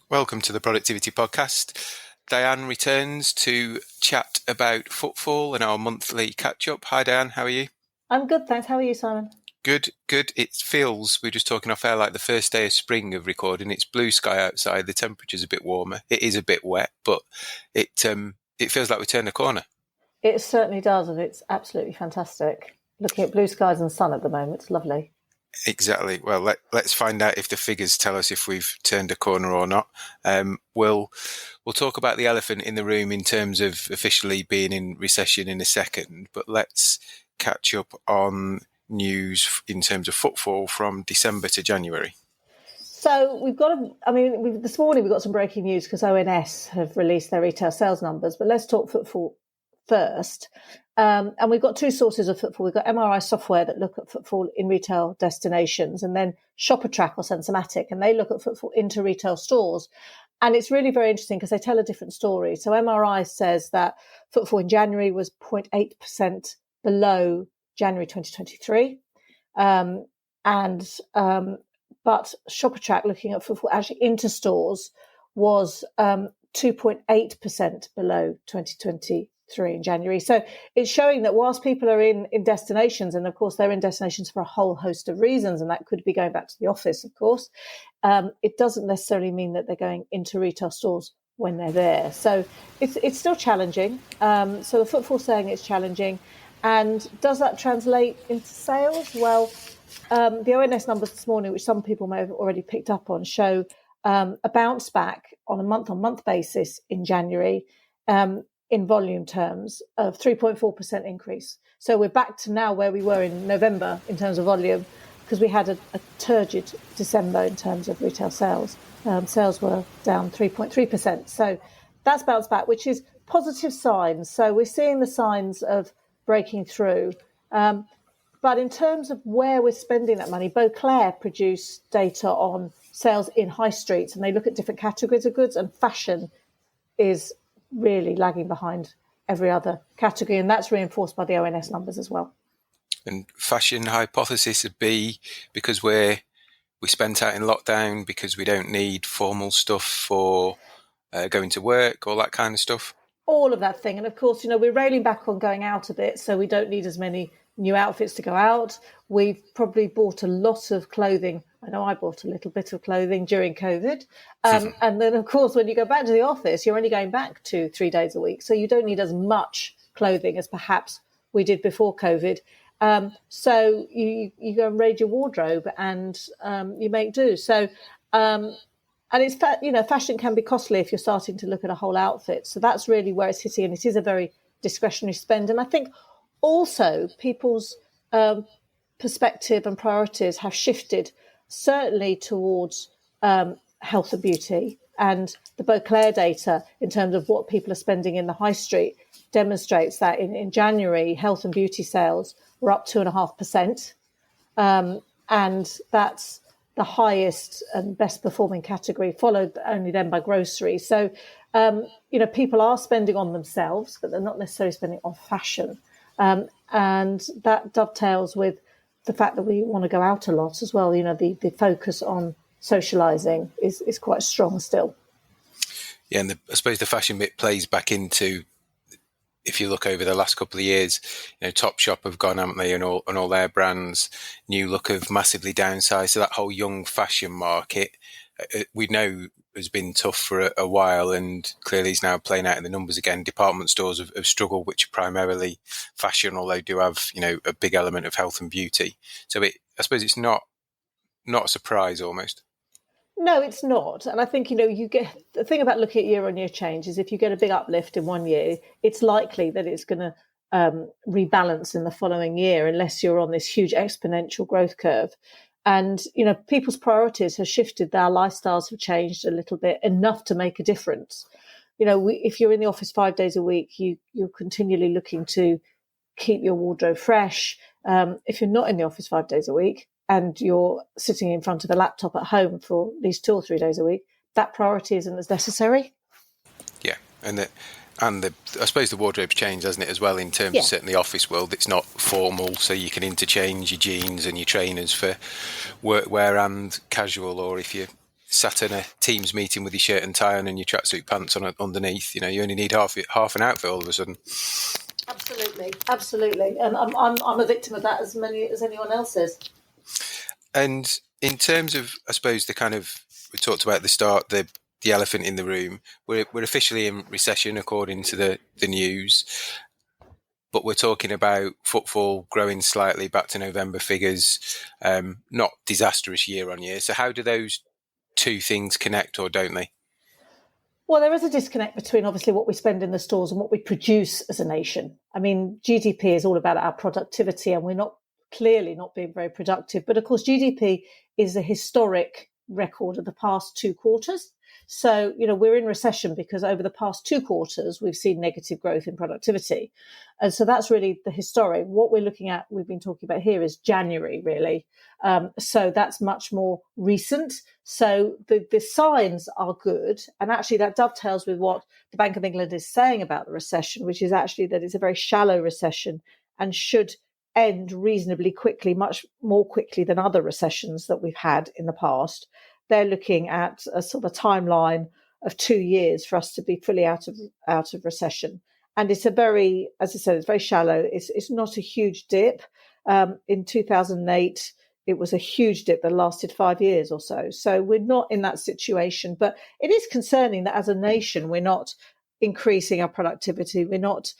Welcome to the Productivity Podcast. Diane returns to chat about Footfall and our monthly catch-up. Hi Diane, how are you? I'm good, thanks. How are you, Simon? Good. It feels, we're just talking off air, like the first day of spring of recording. It's blue sky outside, the temperature's a bit warmer. It is a bit wet, but it feels like we turned a corner. It certainly does, and it's absolutely fantastic. Looking at blue skies and sun at the moment, it's lovely. Exactly. Well, let's find out if the figures tell us if we've turned a corner or not. We'll talk about the elephant in the room in terms of officially being in recession in a second, but let's catch up on news in terms of footfall from December to January. So this morning we've got some breaking news because ONS have released their retail sales numbers, but let's talk footfall first. And we've got two sources of footfall. We've got MRI software that look at footfall in retail destinations, and then ShopperTrack or Sensormatic, and they look at footfall into retail stores. And it's really very interesting because they tell a different story. So MRI says that footfall in January was 0.8% below January 2023. But ShopperTrack, looking at footfall actually into stores, was 2.8% below 2023 in January. So it's showing that whilst people are in destinations, and of course they're in destinations for a whole host of reasons, and that could be going back to the office, of course, it doesn't necessarily mean that they're going into retail stores when they're there. So it's still challenging. So the footfall saying it's challenging. And does that translate into sales? Well, the ONS numbers this morning, which some people may have already picked up on, show a bounce back on a month-on-month basis in January in volume terms of 3.4% increase. So we're back to now where we were in November in terms of volume, because we had a turgid December in terms of retail sales. Sales were down 3.3%. So that's bounced back, which is positive signs. So we're seeing the signs of breaking through. But in terms of where we're spending that money, Beauclair produce data on sales in high streets, and they look at different categories of goods, and fashion is really lagging behind every other category, and that's reinforced by the ONS numbers as well. And fashion hypothesis would be because we spent out in lockdown because we don't need formal stuff for going to work, all that kind of stuff. All of that thing. And of course, we're railing back on going out a bit, so we don't need as many new outfits to go out. We've probably bought a lot of clothing. I know I bought a little bit of clothing during COVID. And then, of course, when you go back to the office, you're only going back 2-3 days a week. So you don't need as much clothing as perhaps we did before COVID. So you go and raid your wardrobe and you make do. So, and it's fashion can be costly if you're starting to look at a whole outfit. So that's really where it's hitting, and it is a very discretionary spend. And I think also people's perspective and priorities have shifted certainly towards health and beauty. And the Beauclair data in terms of what people are spending in the high street demonstrates that in January, health and beauty sales were up 2.5%. And that's the highest and best performing category, followed only then by grocery. So, people are spending on themselves, but they're not necessarily spending on fashion. And that dovetails with the fact that we want to go out a lot as well. The focus on socialising is quite strong still. Yeah, and I suppose the fashion bit plays back into, if you look over the last couple of years, Topshop have gone, haven't they, and all their brands, new look have massively downsized. So that whole young fashion market, we know has been tough for a while, and clearly is now playing out in the numbers again. Department stores have struggled, which are primarily fashion, although do have a big element of health and beauty. So I suppose it's not a surprise almost. No, it's not. And I think, you get the thing about looking at year-on-year change is if you get a big uplift in one year, it's likely that it's going to rebalance in the following year unless you're on this huge exponential growth curve. And, people's priorities have shifted. Their lifestyles have changed a little bit, enough to make a difference. If you're in the office 5 days a week, you're continually looking to keep your wardrobe fresh. If you're not in the office 5 days a week, and you're sitting in front of a laptop at home for at least 2 or 3 days a week, that priority isn't as necessary. Yeah, and I suppose the wardrobe's changed, hasn't it, as well, in terms of certainly the office world. It's not formal, so you can interchange your jeans and your trainers for workwear and casual, or if you're sat in a Teams meeting with your shirt and tie on and your tracksuit pants on underneath. You only need half an outfit all of a sudden. Absolutely, and I'm a victim of that as anyone else is. And in terms of, I suppose, we talked about at the start, the elephant in the room. We're officially in recession according to the news, but we're talking about footfall growing slightly back to November figures, not disastrous year on year. So how do those two things connect, or don't they? Well, there is a disconnect between obviously what we spend in the stores and what we produce as a nation. I mean, GDP is all about our productivity, and we're clearly not being very productive. But of course, GDP is a historic record of the past 2 quarters. So, we're in recession because over the past 2 quarters, we've seen negative growth in productivity. And so that's really the historic. What we've been talking about here is January, really. So that's much more recent. So the signs are good. And actually that dovetails with what the Bank of England is saying about the recession, which is actually that it's a very shallow recession and should end reasonably quickly, much more quickly than other recessions that we've had in the past. They're looking at a sort of a timeline of 2 years for us to be fully out of recession. And it's as I said, it's very shallow. It's not a huge dip. In 2008, it was a huge dip that lasted 5 years or so. So we're not in that situation. But it is concerning that as a nation, we're not increasing our productivity. We're not,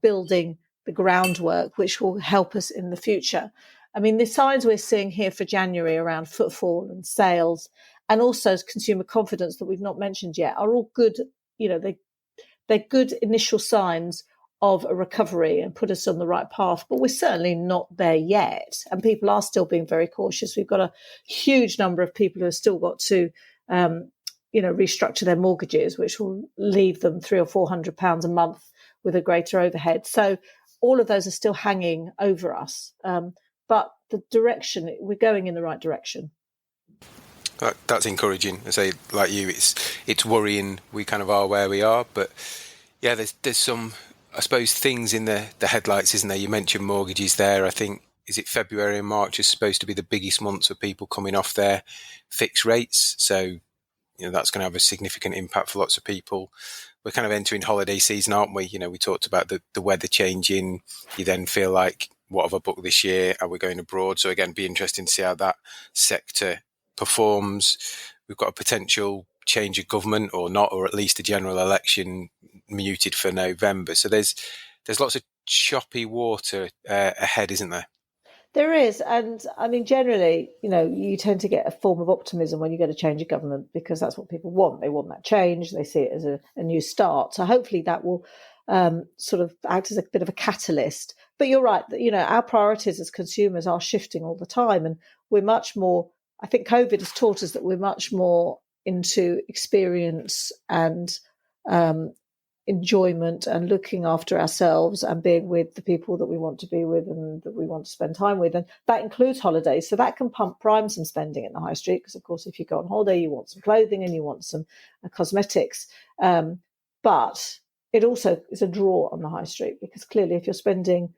building the groundwork which will help us in the future. I mean, the signs we're seeing here for January around footfall and sales and also consumer confidence that we've not mentioned yet are all good. They're good initial signs of a recovery and put us on the right path, but we're certainly not there yet. And people are still being very cautious. We've got a huge number of people who have still got to, restructure their mortgages, which will leave them £300 or £400 a month with a greater overhead. So all of those are still hanging over us. But the direction, we're going in the right direction. That's encouraging. I say, like you, it's worrying. We kind of are where we are, but yeah, there's some, I suppose, things in the headlights, isn't there? You mentioned mortgages there. I think, is it February and March is supposed to be the biggest months of people coming off their fixed rates. So, that's going to have a significant impact for lots of people. We're kind of entering holiday season, aren't we? We talked about the weather changing. You then feel like, what have I booked this year? Are we going abroad? So again, be interesting to see how that sector performs. We've got a potential change of government or not, or at least a general election muted for November. So there's lots of choppy water ahead, isn't there? There is. And I mean, generally, you tend to get a form of optimism when you get a change of government because that's what people want. They want that change. They see it as a new start. So hopefully that will sort of act as a bit of a catalyst. But you're right that, our priorities as consumers are shifting all the time. And we're much more, I think COVID has taught us that we're much more into experience and enjoyment and looking after ourselves and being with the people that we want to be with and that we want to spend time with. And that includes holidays. So that can prime some spending in the high street because, of course, if you go on holiday, you want some clothing and you want some cosmetics. But it also is a draw on the high street because clearly if you're spending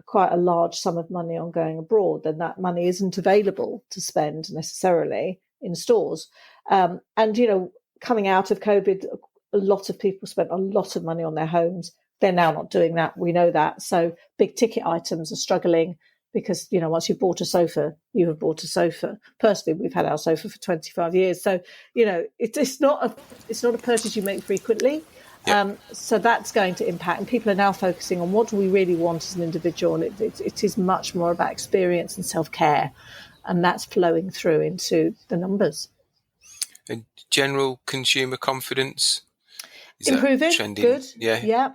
quite a large sum of money on going abroad, then that money isn't available to spend necessarily in stores. And, coming out of COVID, a lot of people spent a lot of money on their homes. They're now not doing that. We know that. So big ticket items are struggling because, once you've bought a sofa, you have bought a sofa. Personally, we've had our sofa for 25 years. So, it's not a purchase you make frequently. Yep. So that's going to impact. And people are now focusing on what do we really want as an individual. It is much more about experience and self-care. And that's flowing through into the numbers. And general consumer confidence? Improving, good. Yeah.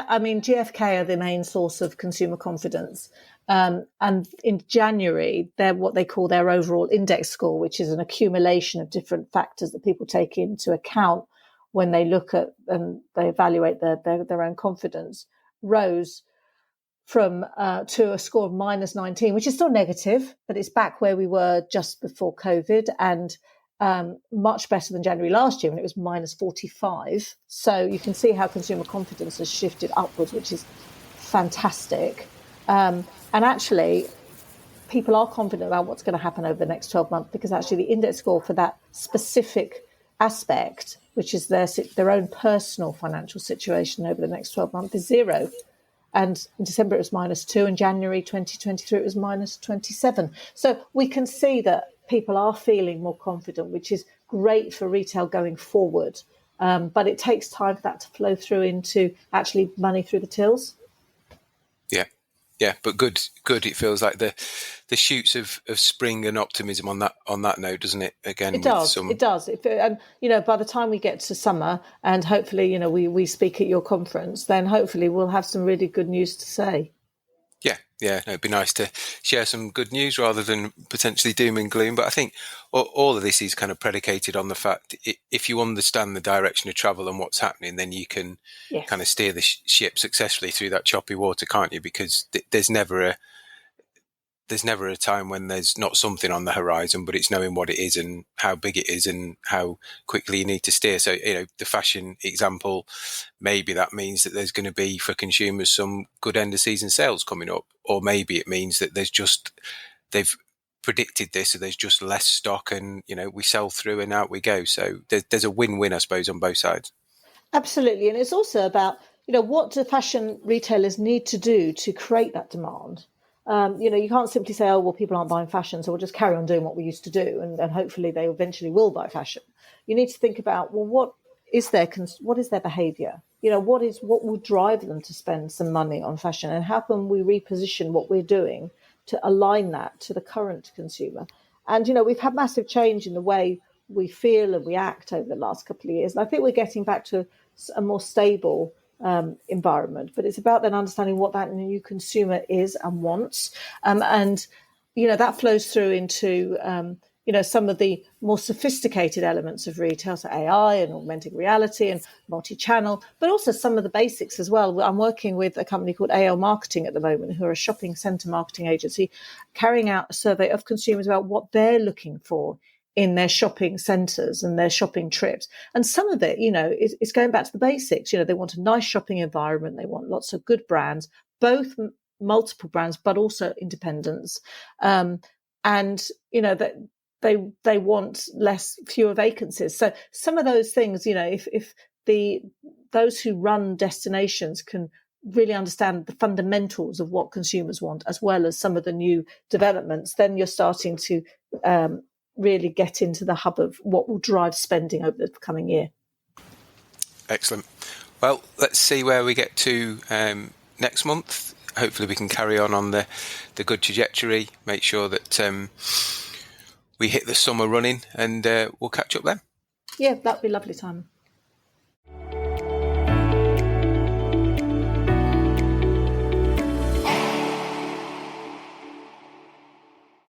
I mean, GfK are the main source of consumer confidence. And in January, they're what they call their overall index score, which is an accumulation of different factors that people take into account when they look at and they evaluate their own confidence, rose from to a score of -19, which is still negative, but it's back where we were just before COVID and much better than January last year when it was -45. So you can see how consumer confidence has shifted upwards, which is fantastic. And actually, people are confident about what's going to happen over the next 12 months, because actually the index score for that specific aspect, which is their own personal financial situation over the next 12 months, is 0. And in December it was -2, and January 2023 it was -27. So we can see that people are feeling more confident, which is great for retail going forward. But it takes time for that to flow through into actually money through the tills. Yeah, but good. It feels like the shoots of spring and optimism on that note, doesn't it? Again, It does. And by the time we get to summer, and hopefully, we speak at your conference, then hopefully we'll have some really good news to say. Yeah. No, it'd be nice to share some good news rather than potentially doom and gloom. But I think all of this is kind of predicated on the fact if you understand the direction of travel and what's happening, then you can kind of steer the ship successfully through that choppy water, can't you? Because there's never a time when there's not something on the horizon, but it's knowing what it is and how big it is and how quickly you need to steer. So, the fashion example, maybe that means that there's going to be for consumers some good end of season sales coming up, or maybe it means that they've predicted this, so there's just less stock and, we sell through and out we go. So there's a win-win, I suppose, on both sides. Absolutely. And it's also about, what do fashion retailers need to do to create that demand? You can't simply say, oh, well, people aren't buying fashion, so we'll just carry on doing what we used to do, and hopefully they eventually will buy fashion. You need to think about, well, what is their behaviour? What will drive them to spend some money on fashion, and how can we reposition what we're doing to align that to the current consumer? And we've had massive change in the way we feel and we act over the last couple of years, and I think we're getting back to a more stable environment, but it's about then understanding what that new consumer is and wants, and that flows through into some of the more sophisticated elements of retail, so AI and augmented reality and multi-channel, but also some of the basics as well. I'm working with a company called AL Marketing at the moment, who are a shopping centre marketing agency, carrying out a survey of consumers about what they're looking for in their shopping centres and their shopping trips. And some of it, is going back to the basics. They want a nice shopping environment. They want lots of good brands, both multiple brands, but also independents. And, that they want fewer vacancies. So some of those things, if those who run destinations can really understand the fundamentals of what consumers want, as well as some of the new developments, then you're starting to really get into the hub of what will drive spending over the coming year. Excellent. Well, let's see where we get to next month. Hopefully we can carry on the good trajectory, make sure that we hit the summer running, and we'll catch up then. Yeah, that'd be lovely, Simon.